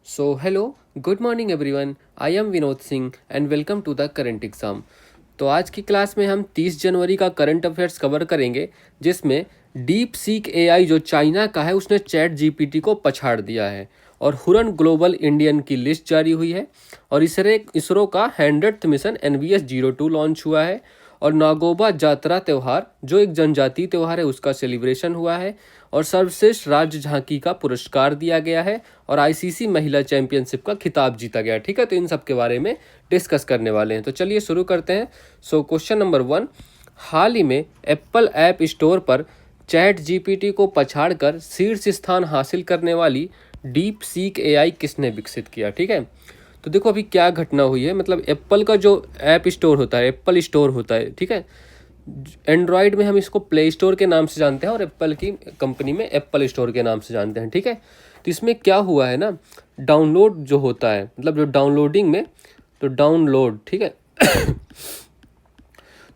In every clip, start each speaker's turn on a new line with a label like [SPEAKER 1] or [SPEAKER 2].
[SPEAKER 1] Hello, good morning everyone. I am Vinod Singh and welcome to the current exam. तो आज की class में हम 30 जनवरी का करंट अफेयर्स कवर करेंगे, जिसमें डीप सीक एआई जो चाइना का है उसने चैट जीपीटी को पछाड़ दिया है, और हुरन ग्लोबल इंडियन की लिस्ट जारी हुई है, और इसरो का 100th मिशन NVS-02 लॉन्च हुआ है, और नागोबा जातरा त्यौहार जो एक जनजातीय त्यौहार है उसका सेलिब्रेशन हुआ है, और सर्वश्रेष्ठ राज्य झांकी का पुरस्कार दिया गया है, और आईसीसी महिला चैंपियनशिप का खिताब जीता गया। ठीक है, तो इन सब के बारे में डिस्कस करने वाले हैं। तो चलिए शुरू करते हैं। क्वेश्चन नंबर 1, हाल ही में एप्पल ऐप स्टोर पर चैट जीपीटी को पछाड़कर शीर्ष स्थान हासिल करने वाली डीप सीक एआई किसने विकसित किया। ठीक है, तो देखो अभी क्या घटना हुई है। मतलब एप्पल का जो ऐप स्टोर होता है, एप्पल स्टोर होता है, ठीक है। एंड्रॉयड में हम इसको प्ले स्टोर के नाम से जानते हैं, और एप्पल की कंपनी में एप्पल स्टोर के नाम से जानते हैं। ठीक है, तो इसमें क्या हुआ है ना, डाउनलोड जो होता है, मतलब जो डाउनलोडिंग में, तो डाउनलोड, ठीक है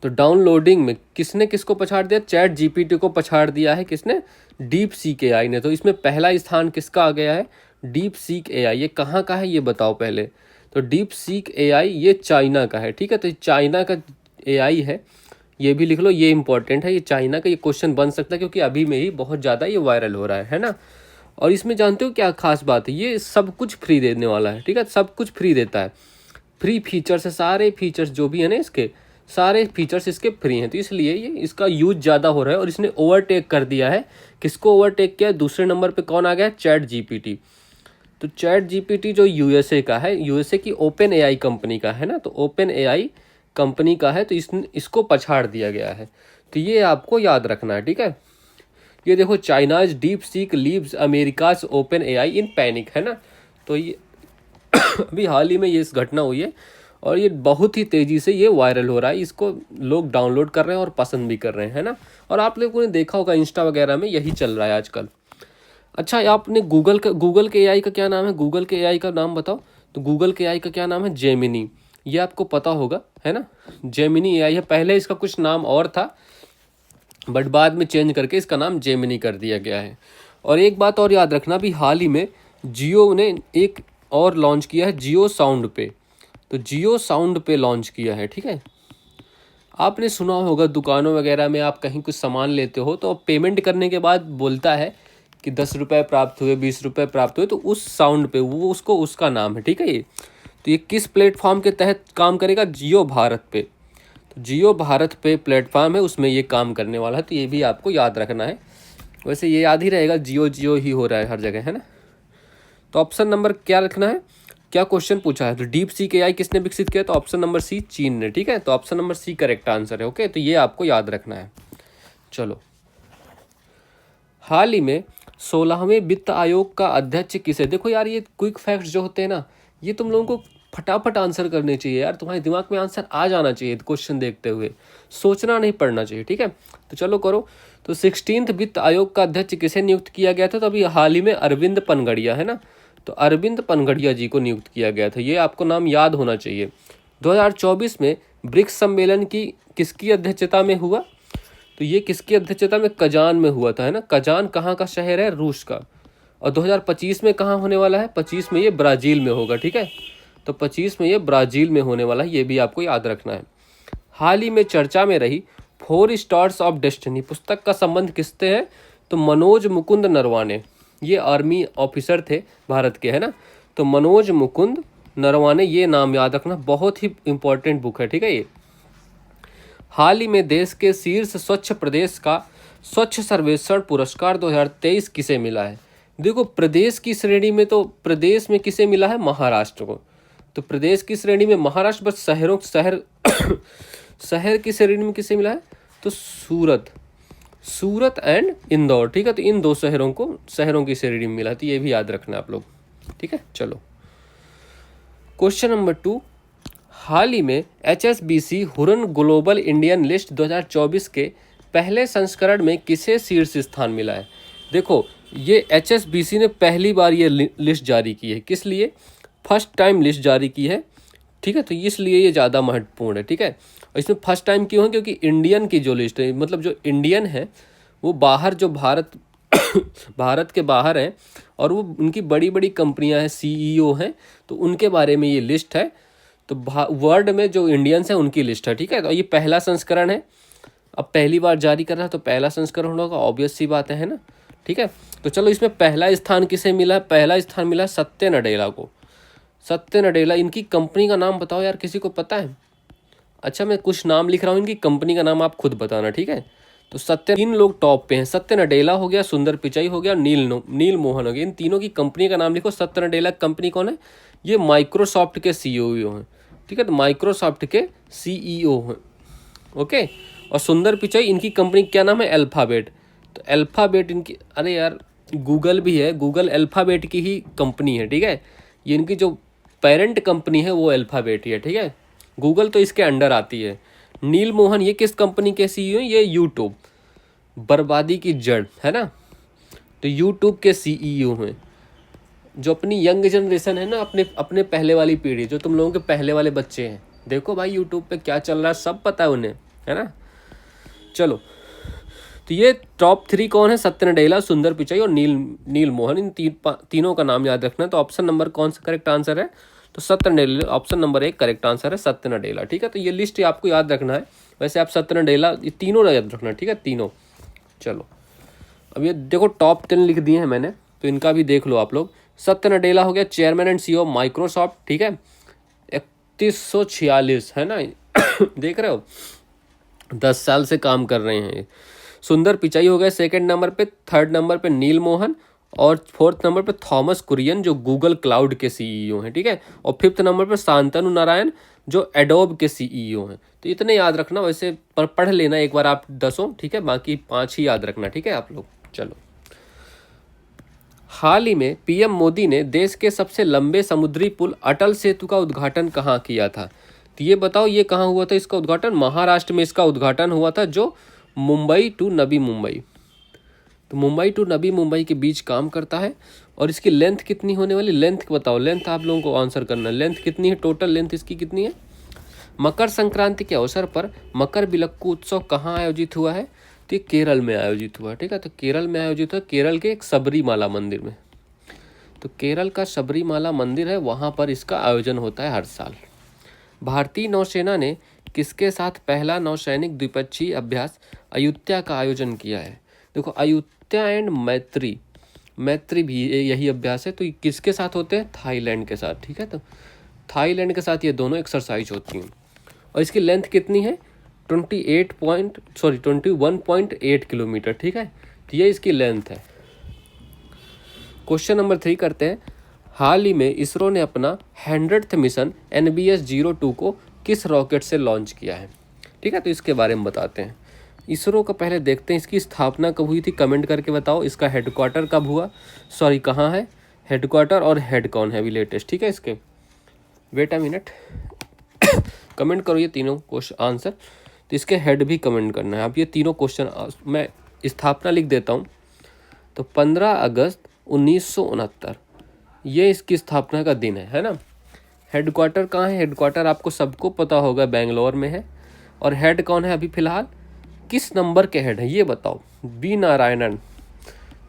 [SPEAKER 1] तो डाउनलोडिंग में किसने किसको पछाड़ दिया? चैट जीपीटी को पछाड़ दिया है। किसने? डीप सीक एआई ने। तो इसमें पहला स्थान किसका आ गया है? Deep seek AI. ये कहाँ का है ये बताओ पहले। तो डीप सीक एआई ये चाइना का है। ठीक है, तो चाइना का एआई है, ये भी लिख लो, ये इंपॉर्टेंट है। ये चाइना का, ये क्वेश्चन बन सकता है क्योंकि अभी में ही बहुत ज़्यादा ये वायरल हो रहा है ना। और इसमें जानते हो क्या खास बात है? ये सब कुछ फ्री देने वाला है। ठीक है, सब कुछ फ्री देता है। फ्री फीचर्स है, सारे फीचर्स जो भी है ना इसके, सारे फीचर्स इसके फ्री हैं। तो इसलिए ये इसका यूज ज़्यादा हो रहा है, और इसने ओवरटेक कर दिया है। किसको ओवरटेक किया? दूसरे नंबर पे कौन आ गया? Chat GPT. तो चैट जीपीटी जो यूएसए का है, यूएसए की ओपन एआई कंपनी का है ना, तो ओपन एआई कंपनी का है, तो इसको पछाड़ दिया गया है। तो ये आपको याद रखना है। ठीक है, ये देखो, China's DeepSeek leaves America's OpenAI in panic, है ना। तो ये अभी हाल ही में ये इस घटना हुई है, और ये बहुत ही तेज़ी से ये वायरल हो रहा है। इसको लोग डाउनलोड कर रहे हैं और पसंद भी कर रहे हैं, है ना। और आप लोगों ने देखा होगा इंस्टा वगैरह में यही चल रहा है आजकल। अच्छा, आपने गूगल के एआई का क्या नाम है? गूगल के एआई का नाम बताओ। तो गूगल के एआई का क्या नाम है? जेमिनी। ये आपको पता होगा, है ना। जेमिनी एआई है। पहले इसका कुछ नाम और था, बट बाद में चेंज करके इसका नाम जेमिनी कर दिया गया है। और एक बात और याद रखना, भी हाल ही में जियो ने एक और लॉन्च किया है, जियो साउंड पे। तो जियो साउंड पे लॉन्च किया है। ठीक है, आपने सुना होगा दुकानों वगैरह में आप कहीं कुछ सामान लेते हो तो पेमेंट करने के बाद बोलता है कि 10 रुपये प्राप्त हुए, 20 रुपये प्राप्त हुए। तो उस साउंड पे वो उसको, उसका नाम है। ठीक है, ये तो ये किस प्लेटफॉर्म के तहत काम करेगा? जियो भारत पे। तो जियो भारत पे प्लेटफॉर्म है, उसमें ये काम करने वाला है। तो ये भी आपको याद रखना है। वैसे ये याद ही रहेगा, जियो जियो ही हो रहा है हर जगह, है ना। तो ऑप्शन नंबर क्या रखना है? क्या क्वेश्चन पूछा है? तो डीप सी एआई किसने विकसित किया? तो ऑप्शन नंबर सी, चीन ने। ठीक है, तो option number C correct answer है। ओके, तो ये आपको याद रखना है। चलो, हाल ही में 16वें वित्त आयोग का अध्यक्ष किसे? देखो यार, ये क्विक फैक्ट्स जो होते हैं ना, ये तुम लोगों को फटाफट आंसर करने चाहिए यार। तुम्हारे दिमाग में आंसर आ जाना चाहिए क्वेश्चन देखते हुए, सोचना नहीं पड़ना चाहिए। ठीक है, तो चलो करो। तो 16th वित्त आयोग का अध्यक्ष किसे नियुक्त किया गया था? तो अभी हाल ही में अरविंद पनगड़िया, है ना। तो अरविंद पनगड़िया जी को नियुक्त किया गया था। ये आपको नाम याद होना चाहिए। 2024 में ब्रिक्स सम्मेलन की किसकी अध्यक्षता में हुआ? तो ये किसकी अध्यक्षता में? कजान में हुआ था, है ना। कजान कहाँ का शहर है? रूस का। और 2025 में कहाँ होने वाला है? 25 में ये ब्राज़ील में होगा। ठीक है, तो 25 में ये ब्राज़ील में होने वाला है, ये भी आपको याद रखना है। हाल ही में चर्चा में रही 4 स्टार्स ऑफ डेस्टिनी पुस्तक का संबंध किससे है? तो मनोज मुकुंद नरवाने। ये आर्मी ऑफिसर थे भारत के, है ना। तो मनोज मुकुंद नरवाने, ये नाम याद रखना, बहुत ही इंपॉर्टेंट बुक है। ठीक है, ये हाल ही में देश के शीर्ष स्वच्छ प्रदेश का स्वच्छ सर्वेक्षण पुरस्कार 2023 किसे मिला है? देखो, प्रदेश की श्रेणी में, तो प्रदेश में किसे मिला है? महाराष्ट्र को। तो प्रदेश की श्रेणी में महाराष्ट्र, बस शहर शहर की श्रेणी में किसे मिला है? तो सूरत एंड इंदौर। ठीक है, तो इन दो शहरों की श्रेणी में मिला। तो ये भी याद रखना आप लोग। ठीक है, चलो क्वेश्चन नंबर 2, हाल ही में HSBC Huron global Indian list 2024 के पहले संस्करण में किसे शीर्ष स्थान मिला है? देखो, ये HSBC ने पहली बार ये लिस्ट जारी की है। किस लिए? फर्स्ट टाइम लिस्ट जारी की है। ठीक है, तो इसलिए ये ज़्यादा महत्वपूर्ण है। ठीक है, और इसमें फर्स्ट टाइम क्यों है? क्योंकि इंडियन की जो लिस्ट है, मतलब जो इंडियन है वो बाहर, जो भारत भारत के बाहर हैं और वो उनकी बड़ी बड़ी कंपनियां हैं, सीईओ हैं, तो उनके बारे में ये लिस्ट है। तो वर्ल्ड में जो इंडियंस हैं उनकी लिस्ट है, ठीक है। तो ये पहला संस्करण है, अब पहली बार जारी कर रहा है तो पहला संस्करण होगा, ऑब्वियस सी बात है ना, ठीक है। तो चलो इसमें पहला स्थान किसे मिला है? पहला स्थान मिला सत्य नडेला को। सत्य नडेला, इनकी कंपनी का नाम बताओ यार, किसी को पता है? अच्छा मैं कुछ नाम लिख रहा हूँ, इनकी कंपनी का नाम आप खुद बताना, ठीक है। तो सत्य, तीन लोग टॉप पे हैं, सत्य नडेला हो गया, सुंदर पिचाई हो गया, नील मोहन हो गया। इन तीनों की कंपनी का नाम लिखो। सत्य नडेला कंपनी कौन है? ये माइक्रोसॉफ्ट के सीईओ हैं, ठीक है। तो माइक्रोसॉफ्ट के सीईओ हैं, ओके। और सुंदर पिचाई, इनकी कंपनी क्या नाम है? अल्फाबेट। तो अल्फाबेट इनकी, अरे यार गूगल भी है, गूगल अल्फाबेट की ही कंपनी है, ठीक है। ये इनकी जो पेरेंट कंपनी है वो अल्फाबेट ही है, ठीक है। गूगल तो इसके अंडर आती है। नील मोहन ये किस कंपनी के सीईओ हैं? ये यूट्यूब, बर्बादी की जड़, है ना। तो यूट्यूब के सीईओ हैं, जो अपनी यंग जनरेशन है ना, अपने अपने पहले वाली पीढ़ी, जो तुम लोगों के पहले वाले बच्चे हैं, देखो भाई यूट्यूब पे क्या चल रहा है सब पता है उन्हें, है ना। चलो, तो ये टॉप 3 कौन है? सत्य नडेला, सुंदर पिचाई और नील मोहन। इन तीनों का नाम याद रखना है। तो ऑप्शन नंबर कौन सा करेक्ट आंसर है? तो सत्य Nadella, option number 1 correct answer है, सत्य नडेला, ठीक है। तो ये लिस्ट आपको याद रखना है। वैसे आप सत्य नडेला, ये तीनों याद रखना, ठीक है, तीनों। चलो अब ये देखो टॉप 10 लिख दिए हैं मैंने, तो इनका भी देख लो आप लोग। सत्य नडेला हो गया चेयरमैन एंड सीईओ माइक्रोसॉफ्ट, ठीक है, 3146, है ना। देख रहे हो, 10 साल से काम कर रहे हैं। सुंदर पिचाई हो गए सेकंड नंबर पे, थर्ड नंबर पे नील मोहन, और फोर्थ नंबर पे थॉमस कुरियन जो गूगल क्लाउड के सीईओ हैं, ठीक है। और फिफ्थ नंबर पे शांतनु नारायण जो एडोब के सीईओ हैं। तो इतने याद रखना, वैसे पर पढ़ लेना एक बार आप 10, ठीक है, बाकी 5 ही याद रखना, ठीक है आप लोग। चलो, हाल ही में पीएम मोदी ने देश के सबसे लंबे समुद्री पुल अटल सेतु का उद्घाटन कहाँ किया था? तो ये बताओ ये कहाँ हुआ था इसका उद्घाटन? महाराष्ट्र में इसका उद्घाटन हुआ था, जो मुंबई टू नवी मुंबई, तो मुंबई टू नवी मुंबई के बीच काम करता है। और इसकी लेंथ कितनी होने वाली? लेंथ बताओ, लेंथ आप लोगों को आंसर करना है। लेंथ कितनी है? टोटल लेंथ इसकी कितनी है? मकर संक्रांति के अवसर पर मकर बिलक्कू उत्सव कहाँ आयोजित हुआ है? तो ये केरल में आयोजित हुआ, ठीक है। तो केरल में आयोजित हुआ, केरल के एक सबरीमाला मंदिर में। तो केरल का सबरीमाला मंदिर है, वहाँ पर इसका आयोजन होता है हर साल। भारतीय नौसेना ने किसके साथ पहला नौसैनिक द्विपक्षीय अभ्यास अयुत्या का आयोजन किया है? देखो अयुत्या एंड मैत्री भी यही अभ्यास है। तो ये किसके साथ होते हैं? थाईलैंड के साथ, ठीक है। तो थाईलैंड के साथ ये दोनों एक्सरसाइज होती हैं। और इसकी लेंथ कितनी है? 21.8 किलोमीटर, ठीक है। तो ये इसकी लेंथ है। क्वेश्चन नंबर 3 करते हैं। हाल ही में इसरो ने अपना 100th मिशन NBS-02 को किस रॉकेट से लॉन्च किया है? ठीक है, तो इसके बारे में बताते हैं। इसरो का पहले देखते हैं, इसकी स्थापना कब हुई थी, कमेंट करके बताओ। इसका हेडक्वार्टर कब हुआ, सॉरी कहाँ है हेडक्वार्टर, और हेड कौन है अभी लेटेस्ट, ठीक है। इसके वेट अ मिनट, कमेंट करो ये तीनों क्वेश्चन आंसर। तो इसके हेड भी कमेंट करना है। अब ये तीनों क्वेश्चन मैं स्थापना लिख देता हूँ। तो 15 अगस्त 1969 ये इसकी स्थापना का दिन है ना। हेडक्वार्टर कहाँ है? हेडक्वार्टर आपको सबको पता होगा, बेंगलोर में है। और हेड कौन है अभी फिलहाल, किस नंबर के हेड है ये बताओ? बी नारायणन।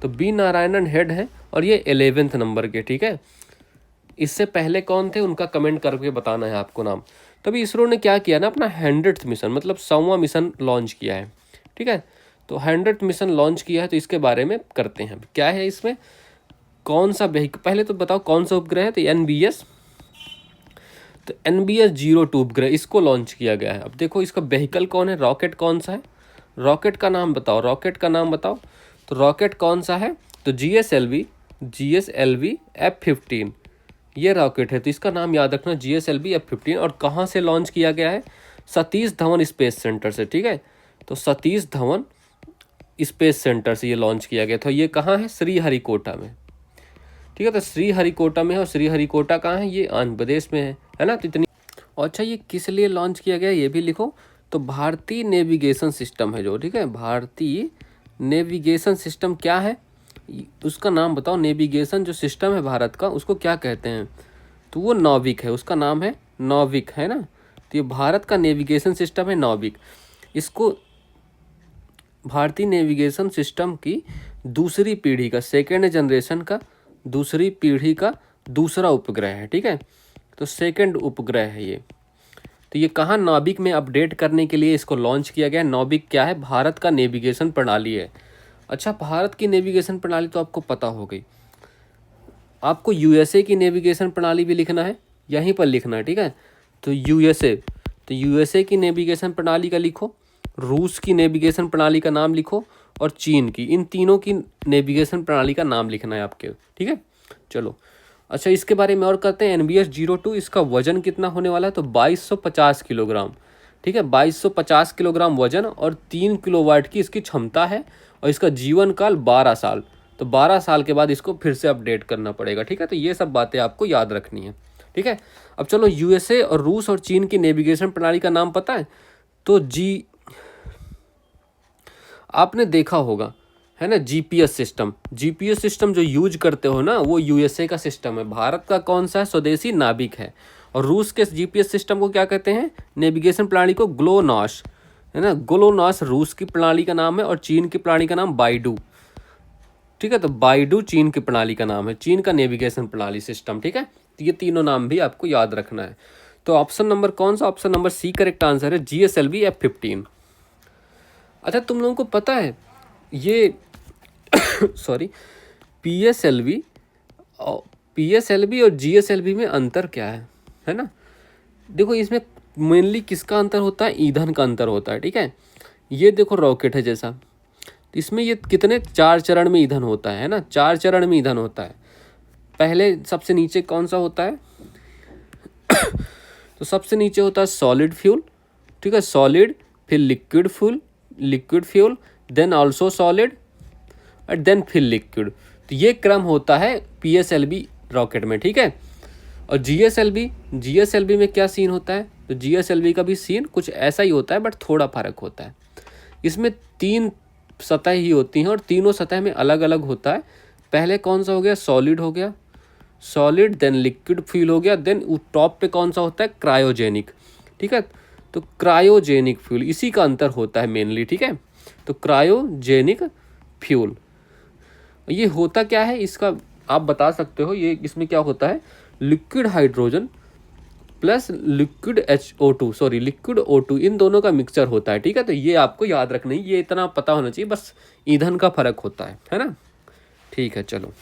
[SPEAKER 1] तो बी नारायणन हेड है और ये 11वें नंबर के, ठीक है। इससे पहले कौन थे उनका कमेंट करके बताना है आपको नाम। तभी इसरो ने क्या किया ना, अपना 100th मिशन मतलब 100वां मिशन लॉन्च किया है, ठीक है। तो 100th मिशन लॉन्च किया है, तो इसके बारे में करते हैं। क्या है इसमें, कौन सा व्हीकल, पहले तो बताओ कौन सा उपग्रह है? तो NBS-02 उपग्रह इसको लॉन्च किया गया है। अब देखो इसका व्हीकल कौन है, रॉकेट कौन सा है, रॉकेट का नाम बताओ, रॉकेट का नाम बताओ। तो रॉकेट कौन सा है? तो GSLV F-15 ये रॉकेट है। तो इसका नाम याद रखना, GSLV F-15। और कहाँ से लॉन्च किया गया है? सतीश धवन स्पेस सेंटर से, ठीक है। तो सतीश धवन स्पेस सेंटर से ये लॉन्च किया गया था। ये कहाँ है? श्रीहरिकोटा में, ठीक है। तो श्रीहरिकोटा में है। और श्रीहरिकोटा कहाँ है? ये आंध्र प्रदेश में है ना। तो इतनी, और अच्छा ये किस लिए लॉन्च किया गया ये भी लिखो। तो भारतीय नेविगेशन सिस्टम है जो, ठीक है। भारतीय नेविगेशन सिस्टम क्या है, उसका नाम बताओ। नेविगेशन जो सिस्टम है भारत का, उसको क्या कहते हैं? तो वो नौविक है, उसका नाम है नौविक, है ना। तो ये भारत का नेविगेशन सिस्टम है नौविक। इसको भारतीय नेविगेशन सिस्टम की दूसरी पीढ़ी का, सेकेंड जनरेशन का दूसरी पीढ़ी का दूसरा उपग्रह है, ठीक है। तो सेकेंड उपग्रह है ये। तो ये कहाँ नाभिक में अपडेट करने के लिए इसको लॉन्च किया गया। नाभिक क्या है, भारत का नेविगेशन प्रणाली है। अच्छा, भारत की नेविगेशन प्रणाली तो आपको पता हो गई। आपको यूएसए की नेविगेशन प्रणाली भी लिखना है, यहीं पर लिखना है, ठीक है। तो यूएसए की नेविगेशन प्रणाली का लिखो, रूस की नेविगेशन प्रणाली का नाम लिखो, और चीन की, इन तीनों की नेविगेशन प्रणाली का नाम लिखना है आपके, ठीक है। चलो, अच्छा इसके बारे में और करते हैं। NBS-02 इसका वजन कितना होने वाला है, तो 2250 किलोग्राम, ठीक है। 2250 किलोग्राम वजन और 3 किलोवाट की इसकी क्षमता है, और इसका जीवन काल 12 साल। तो 12 साल के बाद इसको फिर से अपडेट करना पड़ेगा, ठीक है। तो ये सब बातें आपको याद रखनी है, ठीक है। अब चलो, यूएसए और रूस और चीन की नेविगेशन प्रणाली का नाम पता है, तो आपने देखा होगा, है ना, जीपीएस सिस्टम जो यूज करते हो ना, वो यूएसए का सिस्टम है। भारत का कौन सा है, स्वदेशी नाभिक है। और रूस के जीपीएस सिस्टम को क्या कहते हैं, नेविगेशन प्रणाली को ग्लोनास, है ना, ग्लोनास रूस की प्रणाली का नाम है, और चीन की प्रणाली का नाम बाइडू, ठीक है। तो बाइडू चीन की प्रणाली का नाम है, चीन का नेविगेशन प्रणाली सिस्टम, ठीक है। तो ये तीनों नाम भी आपको याद रखना है। तो ऑप्शन नंबर कौन सा, option number C correct answer है, GSLV F-15। अच्छा, तुम लोगों को पता है ये सॉरी, PSLV और GSLV में अंतर क्या है ना। देखो, इसमें मेनली किसका अंतर होता है, ईंधन का अंतर होता है, ठीक है। ये देखो रॉकेट है जैसा, तो इसमें ये कितने 4 चरण में ईंधन होता है ना, 4 चरण में ईंधन होता है। पहले सबसे नीचे कौन सा होता है तो सबसे नीचे होता है सॉलिड फ्यूल, ठीक है, सॉलिड, फिर liquid fuel, then also solid, and then फिर लिक्विड। तो ये क्रम होता है PSLV रॉकेट में, ठीक है। और GSLV में क्या सीन होता है, तो GSLV का भी सीन कुछ ऐसा ही होता है, बट थोड़ा फर्क होता है। इसमें 3 सतह ही होती हैं, और तीनों सतह में अलग अलग होता है। पहले कौन सा हो गया, सॉलिड हो गया, सॉलिड, देन लिक्विड फ्यूल हो गया, देन टॉप पे कौन सा होता है, क्रायोजेनिक, ठीक है। तो क्रायोजेनिक फ्यूल, इसी का अंतर होता है मेनली, ठीक है। तो क्रायोजेनिक फ्यूल ये होता क्या है, इसका आप बता सकते हो। ये इसमें क्या होता है, liquid hydrogen plus liquid O2, इन दोनों का मिक्सचर होता है, ठीक है। तो ये आपको याद रखना है, ये इतना पता होना चाहिए, बस ईंधन का फर्क होता है ना, ठीक है। चलो,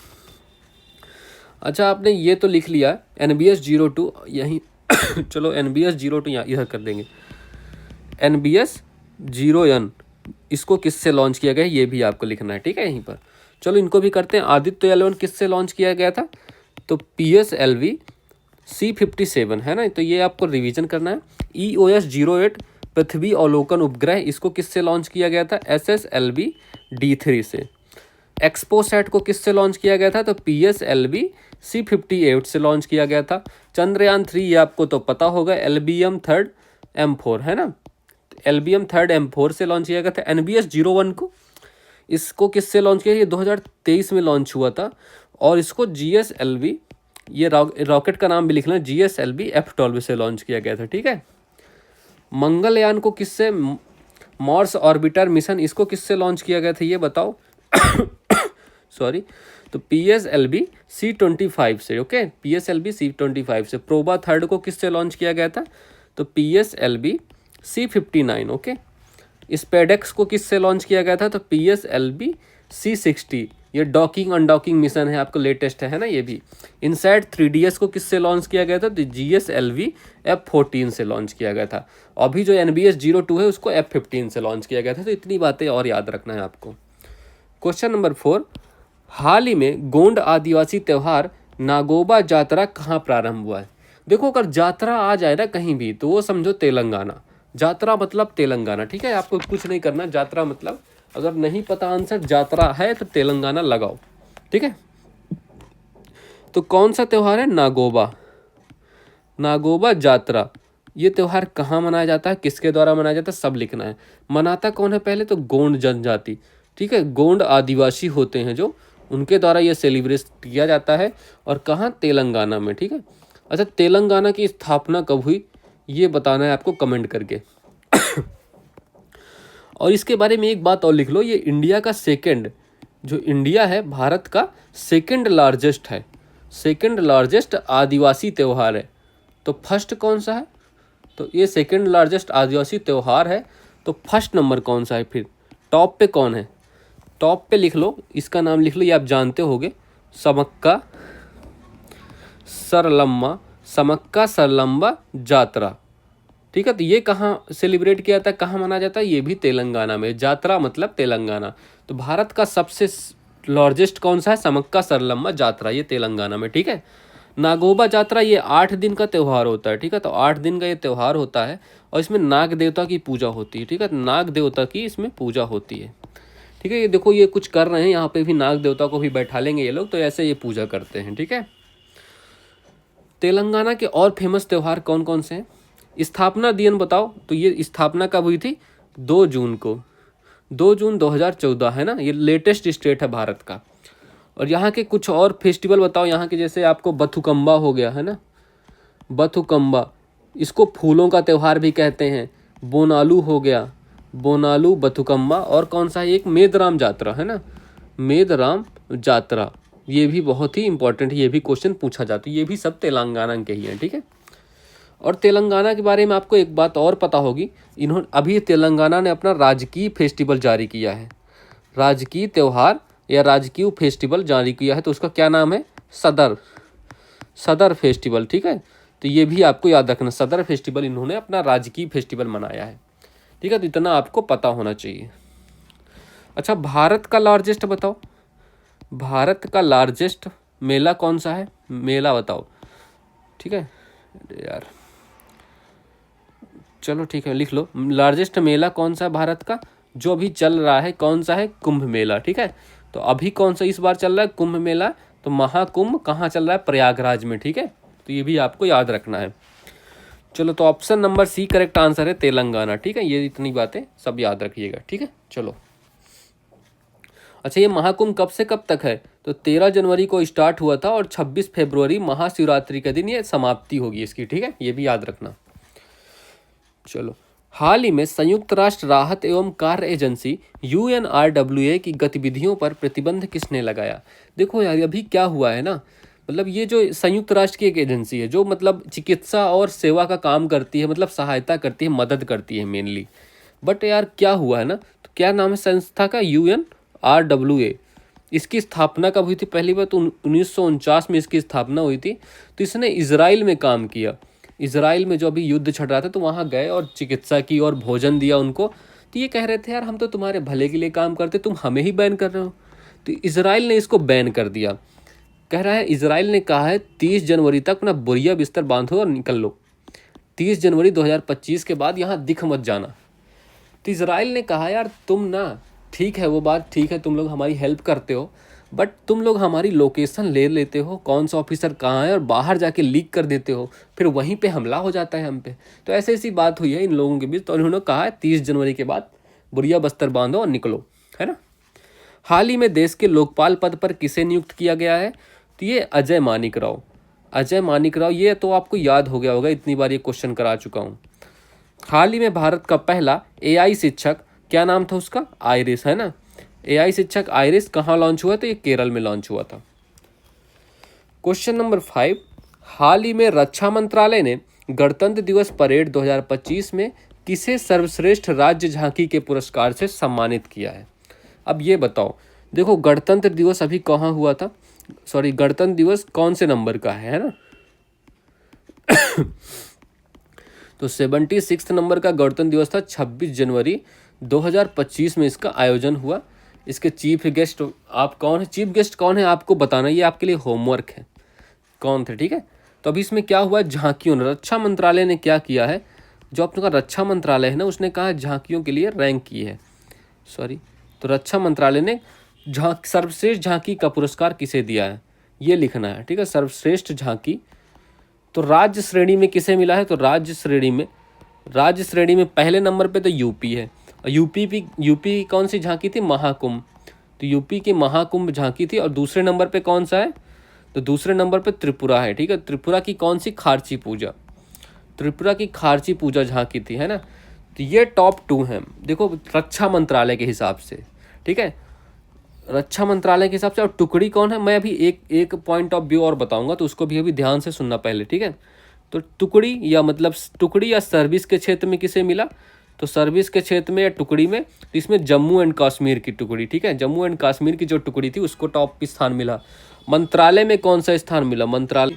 [SPEAKER 1] अच्छा आपने ये तो लिख लिया NBS-02 यहीं चलो, NBS-02 यहाँ इधर कर देंगे। NBS-0N इसको किससे लॉन्च किया गया, ये भी आपको लिखना है, ठीक है, यहीं पर। चलो, इनको भी करते हैं। आदित्य L1 किससे लॉन्च किया गया था, तो PSLV C-57, है ना। तो ये आपको रिवीजन करना है। EOS-08 पृथ्वी अवलोकन उपग्रह, इसको किससे लॉन्च किया गया था, SSLV D3 से। एक्सपोसैट को किससे लॉन्च किया गया था, तो PSLV C-58 से लॉन्च किया गया था। चंद्रयान 3 ये आपको तो पता होगा, LBM-3 M4, है ना, LBM-3 M4 से लॉन्च किया गया था। NBS-01 को, इसको किससे लॉन्च किया, ये 2023 में लॉन्च हुआ था। और इसको GSLV, ये रॉकेट का नाम भी लिखना, GSLV F-12 से लॉन्च किया गया था, ठीक है। मंगलयान को किससे, मार्स ऑर्बिटर मिशन, इसको किससे लॉन्च किया गया था, ये बताओ सॉरी, तो PSLV C-25 से, ओके, PSLV C-25 से। प्रोबा 3 को किससे लॉन्च किया गया था, तो PSLV C-59, ओके। स्पेडेक्स को किससे लॉन्च किया गया था, तो PSLV C-60, ये डॉकिंग अनडॉकिंग मिशन है, आपको लेटेस्ट है ना ये भी। इनसैट 3DS को किससे लॉन्च किया गया था, तो GSLV F-14 से लॉन्च किया गया था। अभी जो NBS-02 है उसको F-15 से लॉन्च किया गया था। तो इतनी बातें और याद रखना है आपको। क्वेश्चन नंबर 4, हाल ही में गोंड आदिवासी त्यौहार नागोबा जात्रा कहाँ प्रारंभ हुआ है। देखो, अगर जात्रा आ जाए ना कहीं भी, तो वो समझो तेलंगाना। जात्रा मतलब तेलंगाना, ठीक है। आपको कुछ नहीं करना, जात्रा मतलब, अगर नहीं पता आंसर, जात्रा है तो तेलंगाना लगाओ, ठीक है। तो कौन सा त्यौहार है, नागोबा जात्रा। ये त्यौहार कहाँ मनाया जाता है, किसके द्वारा मनाया जाता है, सब लिखना है। मनाता कौन है, पहले तो गोंड जनजाति, ठीक है, गोंड आदिवासी होते हैं जो, उनके द्वारा ये सेलिब्रेट किया जाता है। और कहाँ, तेलंगाना में, ठीक है। अच्छा, तेलंगाना की स्थापना कब हुई, ये बताना है आपको कमेंट करके और इसके बारे में एक बात और लिख लो, ये इंडिया का सेकंड जो इंडिया है भारत का सेकंड लार्जेस्ट है, सेकंड लार्जेस्ट आदिवासी त्यौहार है। तो फर्स्ट कौन सा है? तो ये सेकंड लार्जेस्ट आदिवासी त्यौहार है, तो फर्स्ट नंबर कौन सा है? फिर टॉप पे कौन है? टॉप पे लिख लो, इसका नाम लिख लो, ये आप जानते होगे, समक्का सरलम्मा, समक्का सरलम्बा जात्रा। ठीक है, तो ये कहाँ सेलिब्रेट किया जाता है, कहाँ मनाया जाता है? ये भी तेलंगाना में। जात्रा मतलब तेलंगाना। तो भारत का सबसे लार्जेस्ट कौन सा है? समक्का सरलम्मा जात्रा, ये तेलंगाना में। ठीक है, नागोबा जात्रा ये 8 दिन का त्यौहार होता है। ठीक है, तो 8 दिन का ये त्यौहार होता है और इसमें नाग देवता की पूजा होती है। ठीक है, नाग देवता की इसमें पूजा होती है। ठीक है, ये देखो ये कुछ कर रहे हैं यहाँ पे भी, नाग देवता को भी बैठा लेंगे ये लोग, तो ऐसे ये पूजा करते हैं। ठीक है, तेलंगाना के और फेमस त्यौहार कौन कौन से हैं? स्थापना दिन बताओ। तो ये स्थापना कब हुई थी? 2 जून को, 2 जून 2014 है ना, ये लेटेस्ट स्टेट है भारत का। और यहाँ के कुछ और फेस्टिवल बताओ यहाँ के, जैसे आपको बथुकम्बा हो गया है ना, बथुकम्बा, इसको फूलों का त्यौहार भी कहते हैं। बोनालू हो गया, बोनालू, बथुकम्बा, और कौन सा है? एक मेदराम जात्रा है ना, मेदराम जात्रा, ये भी बहुत ही इंपॉर्टेंट है, ये भी क्वेश्चन पूछा जाता है। ये भी सब तेलंगाना के ही हैं। ठीक है, और तेलंगाना के बारे में आपको एक बात और पता होगी, इन्होंने अभी तेलंगाना ने अपना राजकीय फेस्टिवल जारी किया है, राजकीय त्यौहार या राजकीय फेस्टिवल जारी किया है, तो उसका क्या नाम है? सदर, सदर फेस्टिवल। ठीक है, तो ये भी आपको याद रखना, सदर फेस्टिवल इन्होंने अपना राजकीय फेस्टिवल मनाया है। ठीक है, तो इतना आपको पता होना चाहिए। अच्छा, भारत का लार्जेस्ट बताओ, भारत का लार्जेस्ट मेला कौन सा है? मेला बताओ। ठीक है यार, चलो ठीक है, लिख लो, लार्जेस्ट मेला कौन सा है भारत का जो अभी चल रहा है? कौन सा है? कुंभ मेला। ठीक है, तो अभी कौन सा इस बार चल रहा है? कुंभ मेला। तो महाकुंभ कहाँ चल रहा है? प्रयागराज में। ठीक है, तो ये भी आपको याद रखना है। चलो, तो option number C correct answer है, तेलंगाना। ठीक है, ये इतनी बातें सब याद रखिएगा। ठीक है, चलो। अच्छा, ये महाकुंभ कब से कब तक है? तो 13 जनवरी को स्टार्ट हुआ था और 26 फरवरी महाशिवरात्रि के दिन ये समाप्ति होगी इसकी। ठीक है, ये भी याद रखना। चलो, हाल ही में संयुक्त राष्ट्र राहत एवं कार्य एजेंसी UNRWA की गतिविधियों पर प्रतिबंध किसने लगाया? देखो यार, अभी क्या हुआ है ना, मतलब ये जो संयुक्त राष्ट्र की एक एजेंसी है जो मतलब चिकित्सा और सेवा का काम करती है, मतलब सहायता करती है, मदद करती है मेनली। बट यार क्या हुआ है ना, तो क्या नाम है संस्था का? UNRWA। इसकी स्थापना कब हुई थी? पहली बार तो 1949 में इसकी स्थापना हुई थी। तो इसने इजराइल में काम किया, इजराइल में जो अभी युद्ध छिड़ रहा था, तो वहाँ गए और चिकित्सा की और भोजन दिया उनको। तो ये कह रहे थे यार हम तो तुम्हारे भले के लिए काम करते, तुम हमें ही बैन कर रहे हो। तो इजराइल ने इसको बैन कर दिया। कह रहा है, इजराइल ने कहा है 30 जनवरी तक अपना बोरिया बिस्तर बांधो और निकल लो। 30 जनवरी 2025 के बाद यहाँ दिख मत जाना। तो इजराइल ने कहा यार तुम ना, ठीक है वो बात ठीक है, तुम लोग हमारी हेल्प करते हो, बट तुम लोग हमारी लोकेशन ले लेते हो, कौन सा ऑफिसर कहाँ है, और बाहर जाके लीक कर देते हो, फिर वहीं पे हमला हो जाता है हम पे। तो ऐसी ऐसी बात हुई है इन लोगों के बीच। तो उन्होंने कहा है 30 जनवरी के बाद बुढ़िया बस्तर बांधो और निकलो, है ना। हाल ही में देश के लोकपाल पद पर किसे नियुक्त किया गया है? तो ये अजय मानिक राव, अजय मानिक राव, ये तो आपको याद हो गया होगा, इतनी बार ये क्वेश्चन करा चुका हूँ। हाल ही में भारत का पहला AI शिक्षक, क्या नाम था उसका? आइरिस, है ना। AI शिक्षक आइरिस कहाँ लॉन्च हुआ? तो ये केरल में लॉन्च हुआ था। क्वेश्चन नंबर 5, हाल ही में रक्षा मंत्रालय ने गणतंत्र दिवस परेड 2025 में किसे सर्वश्रेष्ठ राज्य झांकी के पुरस्कार से सम्मानित किया है? अब ये बताओ, देखो गणतंत्र दिवस अभी कहाँ हुआ था, सॉरी गणतंत्र दिवस कौन से नंबर का है ना। तो 76 नंबर का गणतंत्र दिवस था, 26 जनवरी 2025 में इसका आयोजन हुआ। इसके चीफ गेस्ट आप कौन है? चीफ गेस्ट कौन है आपको बताना, ये आपके लिए होमवर्क है, कौन थे। ठीक है, तो अभी इसमें क्या हुआ, झांकियों ने, रक्षा मंत्रालय ने क्या किया है, जो अपने का रक्षा मंत्रालय है ना, उसने कहा झांकियों के लिए रैंक की है, सॉरी, तो रक्षा मंत्रालय ने सर्वश्रेष्ठ झांकी का पुरस्कार किसे दिया है, ये लिखना है। ठीक है, सर्वश्रेष्ठ झांकी, तो राज्य श्रेणी में किसे मिला है? तो राज्य श्रेणी में पहले नंबर पे तो यूपी है, और यूपी कौन सी झांकी थी? महाकुंभ। तो यूपी की महाकुंभ झांकी थी। और दूसरे नंबर पे कौन सा है? तो दूसरे नंबर पे त्रिपुरा है। ठीक है, त्रिपुरा की कौन सी? खारची पूजा, त्रिपुरा की खारची पूजा झांकी थी, है ना। तो ये टॉप 2 हैं देखो रक्षा मंत्रालय के हिसाब से। ठीक है, रक्षा मंत्रालय के हिसाब से। और टुकड़ी कौन है, मैं अभी एक पॉइंट ऑफ व्यू और बताऊंगा, तो उसको भी अभी ध्यान से सुनना पहले, ठीक है। तो टुकड़ी या मतलब टुकड़ी या सर्विस के क्षेत्र में किसे मिला, तो सर्विस के क्षेत्र में या टुकड़ी में, तो इसमें जम्मू एंड कश्मीर की टुकड़ी, ठीक है, जम्मू एंड कश्मीर की जो टुकड़ी थी उसको टॉप स्थान मिला। मंत्रालय में कौन सा स्थान मिला, मंत्रालय,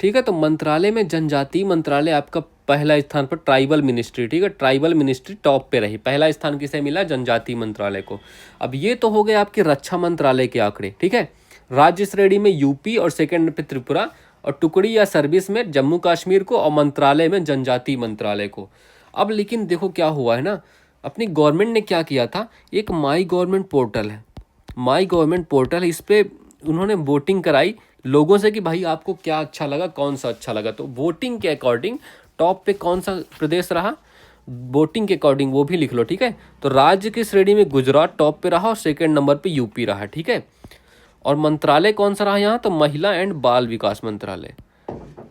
[SPEAKER 1] ठीक है, तो मंत्रालय में जनजातीय मंत्रालय आपका पहला स्थान पर, ट्राइबल मिनिस्ट्री, ठीक है, ट्राइबल मिनिस्ट्री टॉप पे रही। पहला स्थान किसे मिला, जनजातीय मंत्रालय को। अब ये तो हो गए आपके रक्षा मंत्रालय के आंकड़े, ठीक है। राज्य श्रेणी में यूपी और सेकंड पे त्रिपुरा, और टुकड़ी या सर्विस में जम्मू कश्मीर को, और मंत्रालय में जनजातीय मंत्रालय को। अब लेकिन देखो क्या हुआ है ना, अपनी गवर्नमेंट ने क्या किया था, एक माई गवर्नमेंट पोर्टल है, माई गवर्नमेंट पोर्टल, इस पे उन्होंने वोटिंग कराई लोगों से कि भाई आपको क्या अच्छा लगा, कौन सा अच्छा लगा। तो वोटिंग के अकॉर्डिंग टॉप पे कौन सा प्रदेश रहा, वोटिंग के अकॉर्डिंग वो भी लिख लो, ठीक है। तो राज्य की श्रेणी में गुजरात टॉप पे रहा और सेकंड नंबर पे यूपी रहा, ठीक है। और मंत्रालय कौन सा रहा यहाँ, तो महिला एंड बाल विकास मंत्रालय,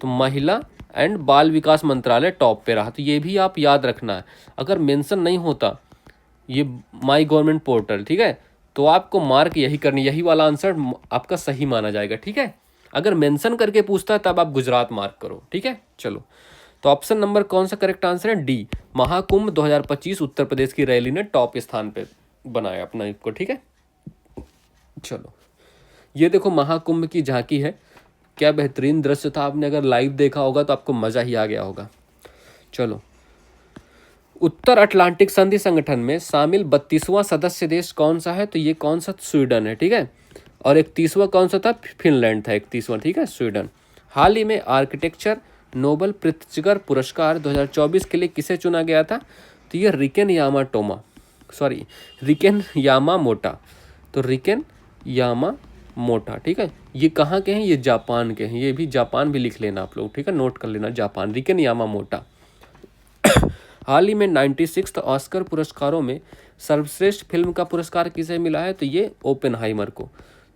[SPEAKER 1] तो महिला एंड बाल विकास मंत्रालय टॉप पे रहा। तो ये भी आप याद रखना है, अगर मेंशन नहीं होता ये माई गवर्नमेंट पोर्टल, ठीक है, तो आपको मार्क यही करनी, यही वाला आंसर आपका सही माना जाएगा, ठीक है। अगर मेंशन करके पूछता है तब आप गुजरात मार्क करो, ठीक है। चलो, तो ऑप्शन नंबर कौन सा करेक्ट आंसर है, डी, महाकुंभ 2025 उत्तर प्रदेश की रैली ने टॉप स्थान पे बनाया अपना इसको, ठीक है। चलो, ये देखो महाकुंभ की झांकी है, क्या बेहतरीन दृश्य था, आपने अगर लाइव देखा होगा तो आपको मजा ही आ गया होगा। चलो, उत्तर अटलांटिक संधि संगठन में शामिल 32वां सदस्य देश कौन सा है, तो ये कौन सा, स्वीडन है, ठीक है। और 31वां कौन सा था, फिनलैंड था 31वां, ठीक है, स्वीडन। हाल ही में आर्किटेक्चर नोबेल प्रित्जकर पुरस्कार 2024 के लिए किसे चुना गया था, तो ये रिकेन यामामोटा, तो रिकेन यामामोटा, ठीक है। ये कहाँ के हैं, ये जापान के हैं, ये भी जापान भी लिख लेना आप लोग, ठीक है, नोट कर लेना, जापान, रिकेन यामामोटा। हाल ही में 96 ऑस्कर पुरस्कारों में सर्वश्रेष्ठ फिल्म का पुरस्कार किसे मिला है, तो ये ओपेनहाइमर को,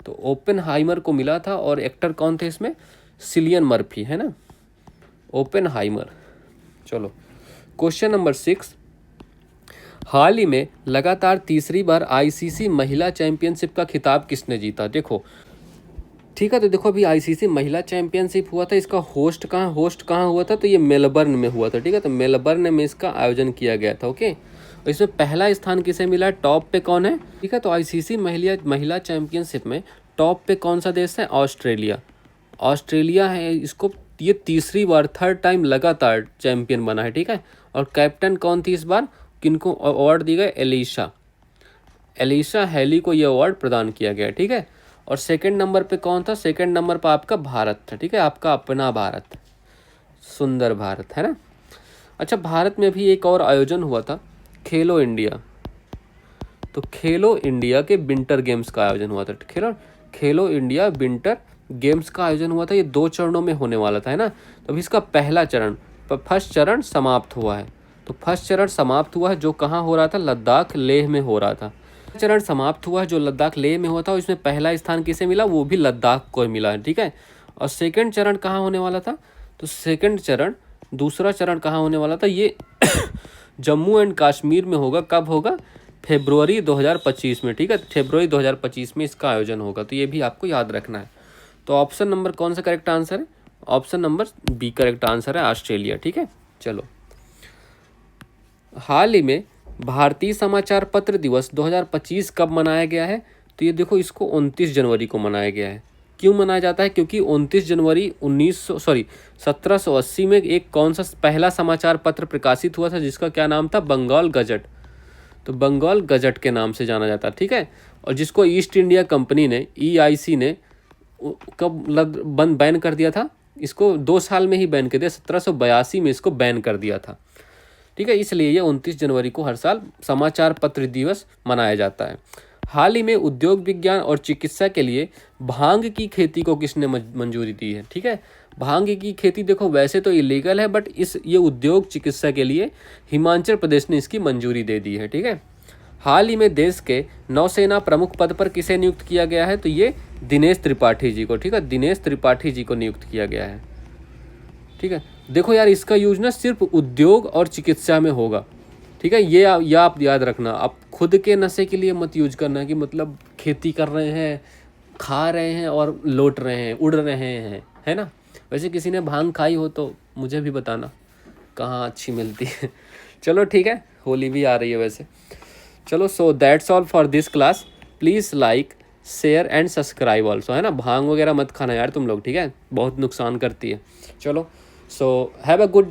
[SPEAKER 1] तो ओपेनहाइमर को मिला था। और एक्टर कौन थे इसमें, सिलियन मर्फी, है ना, ओपेनहाइमर। चलो, क्वेश्चन नंबर 6, हाल ही में लगातार तीसरी बार आईसीसी महिला चैंपियनशिप का खिताब किसने जीता, देखो, ठीक है। तो देखो, अभी आईसीसी महिला चैंपियनशिप हुआ था, इसका होस्ट कहाँ हुआ था, तो ये मेलबर्न में हुआ था, ठीक है। तो मेलबर्न में इसका आयोजन किया गया था, ओके। और इसमें पहला स्थान किसे मिला है, टॉप पे कौन है, ठीक है। तो आईसीसी महिला चैंपियनशिप में टॉप पे कौन सा देश है, ऑस्ट्रेलिया है। इसको ये तीसरी बार, थर्ड टाइम लगातार चैंपियन बना है, ठीक है। और कैप्टन कौन थी इस बार, किनको अवार्ड दी गए, एलिशा हेली को ये अवार्ड प्रदान किया गया, ठीक है। और सेकंड नंबर पे कौन था, सेकंड नंबर पे आपका भारत था, ठीक है, आपका अपना भारत, सुंदर भारत, है ना। अच्छा, भारत में भी एक और आयोजन हुआ था, खेलो इंडिया, तो खेलो इंडिया के विंटर गेम्स का आयोजन हुआ था, खेलो इंडिया विंटर गेम्स का आयोजन हुआ था। ये 2 चरणों में होने वाला था, है ना। तो अभी इसका पहला चरण, फर्स्ट चरण समाप्त हुआ है, तो फर्स्ट चरण समाप्त हुआ है जो कहाँ हो रहा था, लद्दाख लेह में हो रहा था। चरण समाप्त हुआ है जो लद्दाख लेह में हुआ था, इसमें पहला स्थान किसे मिला, वो भी लद्दाख को मिला है, ठीक है। और सेकंड चरण कहाँ होने वाला था, तो सेकंड चरण, दूसरा चरण कहाँ होने वाला था, ये जम्मू एंड कश्मीर में होगा। कब होगा, फरवरी 2025 में, ठीक है, फरवरी 2025 में इसका आयोजन होगा। तो ये भी आपको याद रखना है। तो ऑप्शन नंबर कौन सा करेक्ट आंसर है, option number B correct answer है, ऑस्ट्रेलिया, ठीक है। चलो, हाल ही में भारतीय समाचार पत्र दिवस 2025 कब मनाया गया है, तो ये देखो, इसको 29 जनवरी को मनाया गया है। क्यों मनाया जाता है, क्योंकि 29 जनवरी 1780 में एक कौन सा पहला समाचार पत्र प्रकाशित हुआ था, जिसका क्या नाम था, बंगाल गजट, तो बंगाल गजट के नाम से जाना जाता है, ठीक है। और जिसको ईस्ट इंडिया कंपनी ने, EIC ने कब बैन कर दिया था, इसको 2 साल में ही बैन कर दिया, 1782 में इसको बैन कर दिया था, ठीक है। इसलिए ये 29 जनवरी को हर साल समाचार पत्र दिवस मनाया जाता है। हाल ही में उद्योग विज्ञान और चिकित्सा के लिए भांग की खेती को किसने मंजूरी दी है, ठीक है। भांग की खेती देखो वैसे तो इलीगल है, बट ये उद्योग चिकित्सा के लिए हिमाचल प्रदेश ने इसकी मंजूरी दे दी है, ठीक है। हाल ही में देश के नौसेना प्रमुख पद पर किसे नियुक्त किया गया है, तो ये दिनेश त्रिपाठी जी को, ठीक है, दिनेश त्रिपाठी जी को नियुक्त किया गया है, ठीक है। देखो यार, इसका यूज ना सिर्फ उद्योग और चिकित्सा में होगा, ठीक है। ये आप याद रखना, आप खुद के नशे के लिए मत यूज करना कि मतलब खेती कर रहे हैं, खा रहे हैं और लौट रहे हैं, उड़ रहे हैं, है ना। वैसे किसी ने भांग खाई हो तो मुझे भी बताना कहाँ अच्छी मिलती है। चलो ठीक है, होली भी आ रही है वैसे। चलो, so that's all for this class. Please like, share and subscribe also, है ना। भांग वगैरह मत खाना यार तुम लोग, ठीक है, बहुत नुकसान करती है। चलो, so have a good day.